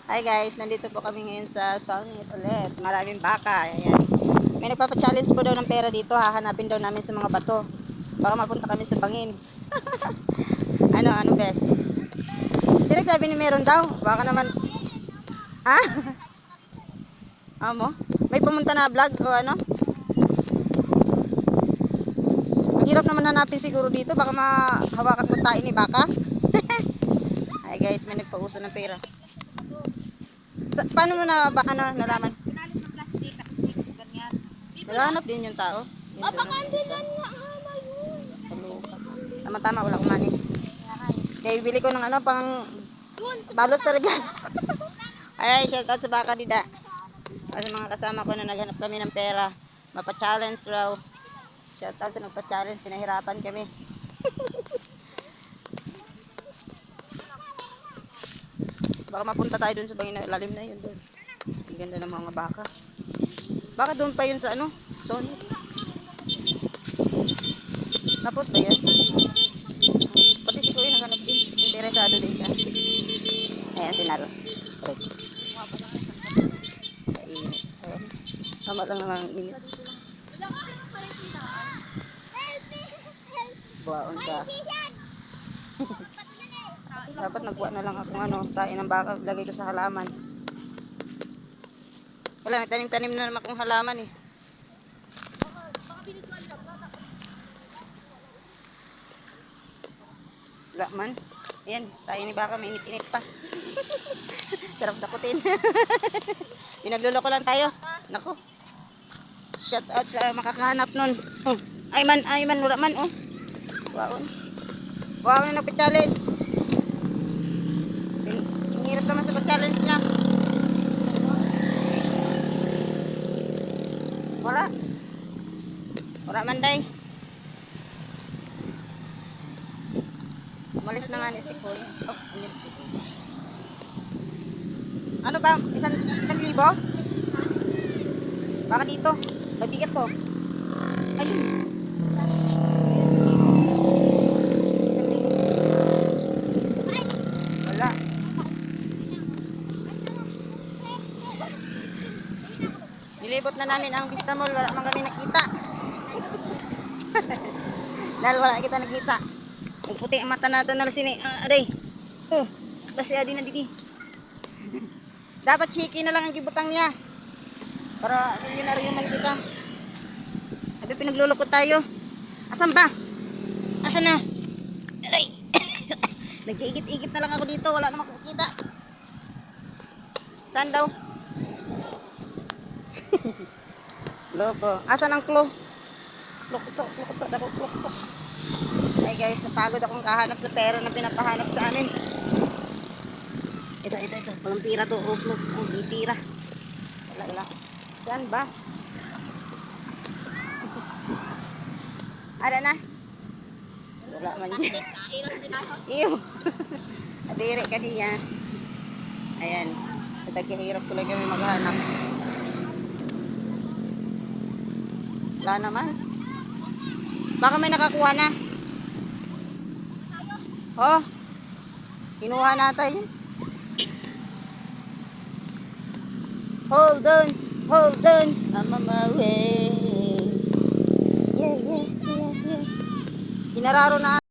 Hi guys, nandito po kami ngayon sa Summit ulit. Maraming baka. Ayan. May nagpapa-challenge po daw ng pera dito. Hahanapin daw namin sa mga bato. Baka mapunta kami sa bangin. Ano best? Sino sabi ni meron daw? Baka naman... Ha? Amo? May pumunta na vlog o ano? Ang hirap naman hanapin siguro dito. Baka mahawakan mo tayo ni baka. Hi guys, may nagpauso ng pera. Paano mo na nalaman? Pinalit ng plastic, tapos dito sa ganyan. Naghahanap din yung tao. Yun doon Baka ang hindi isa. nga yun. Kaluka. Tama-tama, wala akong money. Kaya bibili ko ng pang Dun, sa balot sa regalo. Ay, shoutout sa baka dida. Kasi mga kasama ko na naghanap kami ng pera. Mapa-challenge raw. Shoutout sa nagpa-challenge. Pinahirapan kami. Baka mapunta tayo dun sa bangin na lalim na yun dun. Ang ganda ng mga baka. Baka doon pa yun sa Sony. Tapos ba yan? Pati si Kuya naghanap din. Interesado din siya. Ayan, sinaro. Correct. Kainit. Ayan. Tama lang naman ang init. Buwaon ka. Dapat nagbuwa na lang akong tain ng baka. Lagay ko sa halaman. Wala, nagtanim-tanim na naman akong halaman eh. Wala man. Ayan, tayo ni baka mainit-init pa. Sarap dakutin. Pinagluloko lang tayo. Nako. Shout out sa makakahanap nun. Oh, Ayman, wala man oh. Waon. Wow na nagpa-challenge. Ang hirap naman sa pa-challenge niya. Wala. Wala man day. Umalis na nga ni si Kuya. Oh, hindi si Kuya. Ano ba? Isang libo? Baka dito. Mabigat to. Ayun. Wala. Nilibot na namin ang Vista Mall. Wala man kami nakita. Dahil wala kita nakita. Ang puti ang mata natin na sini. Aday. Oh, kasi adi na didi. Dapat chiki na lang ang gibutang niya. Para milyonaryo man kita. Sabi pinaglulukot tayo. Asan ba? Asan na? Aray. Nag-iigit-igit na lang ako dito. Wala namang makikita. Saan daw? Loko. Asan ang klo? Klok to. Dako klok to. Ay guys, napagod akong kahanap sa pera na pinapahanap sa amin. Ito. Pang tira to. Oh, tira. Wala. Saan ba? Ada na? Wala man dyan. Iyo. Adiri ka niya. Ayan. Nagkahirap tuloy kami maghanap. Wala naman. Baka may nakakuha na. Oh. Kinuha natin. Hold on. I'm on my way. Yeah. Ginararo na